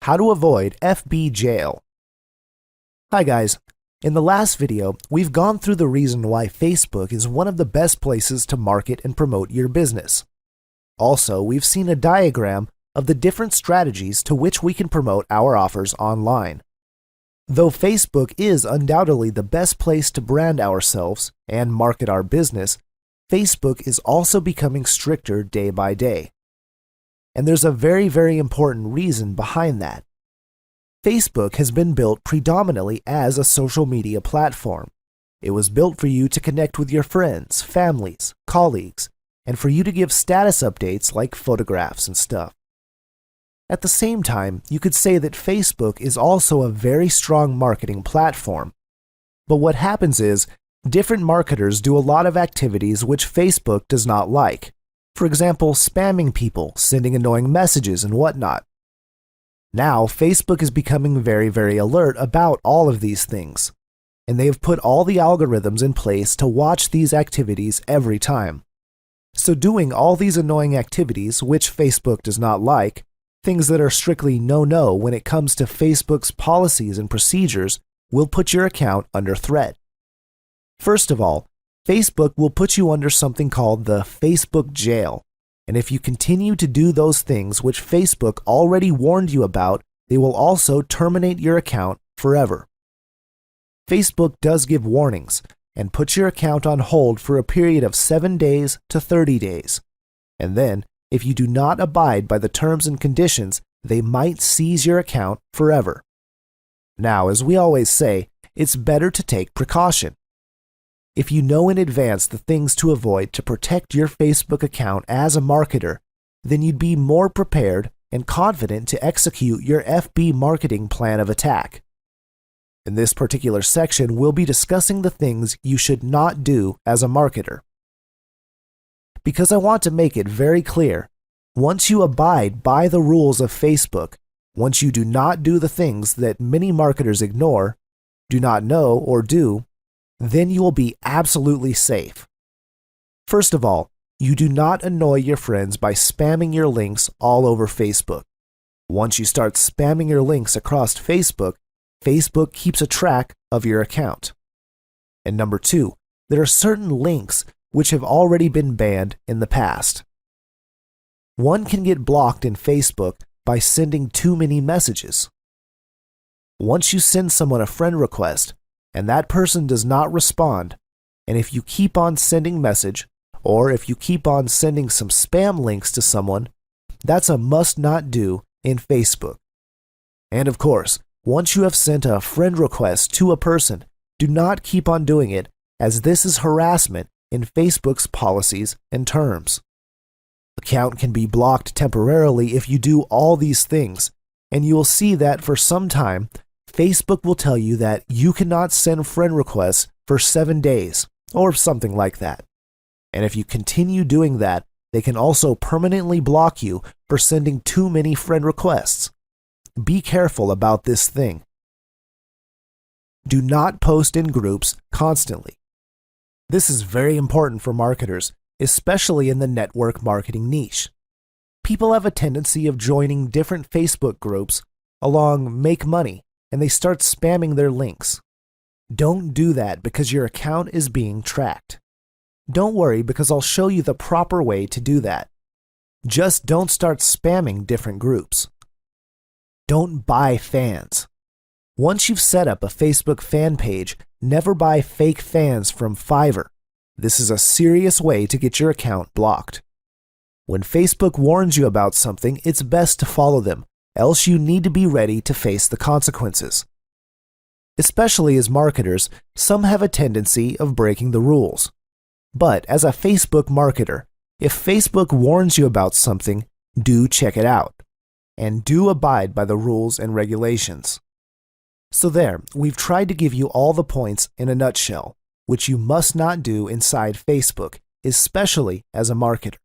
How to avoid FB jail. Hi guys, in the last video, we've gone through the reason why Facebook is one of the best places to market and promote your business. Also, we've seen a diagram of the different strategies to which we can promote our offers online. Though Facebook is undoubtedly the best place to brand ourselves and market our business, Facebook is also becoming stricter day by day. And there's a very important reason behind that. Facebook has been built predominantly as a social media platform. It was built for you to connect with your friends, families, colleagues, and for you to give status updates like photographs and stuff. At the same time, you could say that Facebook is also a very strong marketing platform. But what happens is, different marketers do a lot of activities which Facebook does not like. For example, spamming people, sending annoying messages, and whatnot. Now, Facebook is becoming very alert about all of these things, and they have put all the algorithms in place to watch these activities every time. So doing all these annoying activities, which Facebook does not like, things that are strictly no-no when it comes to Facebook's policies and procedures, will put your account under threat. First of all, Facebook will put you under something called the Facebook jail, and if you continue to do those things which Facebook already warned you about, they will also terminate your account forever. Facebook does give warnings and puts your account on hold for a period of 7 days to 30 days. And then, if you do not abide by the terms and conditions, they might seize your account forever. Now, as we always say, it's better to take precaution. If you know in advance the things to avoid to protect your Facebook account as a marketer, then you'd be more prepared and confident to execute your FB marketing plan of attack. In this particular section, we'll be discussing the things you should not do as a marketer. Because I want to make it very clear, once you abide by the rules of Facebook, once you do not do the things that many marketers ignore, do not know, or do, then you will be absolutely safe. First of all, you do not annoy your friends by spamming your links all over Facebook. Once you start spamming your links across Facebook, Facebook keeps a track of your account. And number 2, there are certain links which have already been banned in the past. One can get blocked in Facebook by sending too many messages. Once you send someone a friend request, and that person does not respond, and if you keep on sending message, or if you keep on sending some spam links to someone, that's a must not do in Facebook. And of course, once you have sent a friend request to a person, do not keep on doing it, as this is harassment in Facebook's policies and terms. Account can be blocked temporarily if you do all these things, and you will see that for some time, Facebook will tell you that you cannot send friend requests for 7 days, or something like that. And if you continue doing that, they can also permanently block you for sending too many friend requests. Be careful about this thing. Do not post in groups constantly. This is very important for marketers, especially in the network marketing niche. People have a tendency of joining different Facebook groups along Make Money, and they start spamming their links. Don't do that because your account is being tracked. Don't worry because I'll show you the proper way to do that. Just don't start spamming different groups. Don't buy fans. Once you've set up a Facebook fan page, never buy fake fans from Fiverr. This is a serious way to get your account blocked. When Facebook warns you about something, it's best to follow them, else you need to be ready to face the consequences. Especially as marketers, some have a tendency of breaking the rules. But as a Facebook marketer, if Facebook warns you about something, do check it out. And do abide by the rules and regulations. So there, we've tried to give you all the points in a nutshell, which you must not do inside Facebook, especially as a marketer.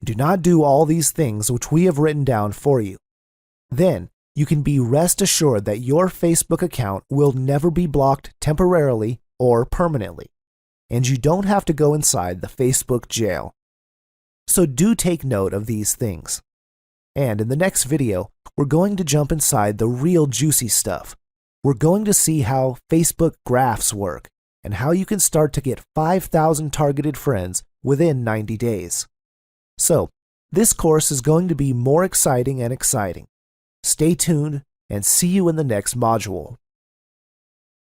Do not do all these things which we have written down for you. Then, you can be rest assured that your Facebook account will never be blocked temporarily or permanently, and you don't have to go inside the Facebook jail. So do take note of these things. And in the next video, we're going to jump inside the real juicy stuff. We're going to see how Facebook graphs work and how you can start to get 5,000 targeted friends within 90 days. So, this course is going to be more exciting and exciting. Stay tuned and see you in the next module.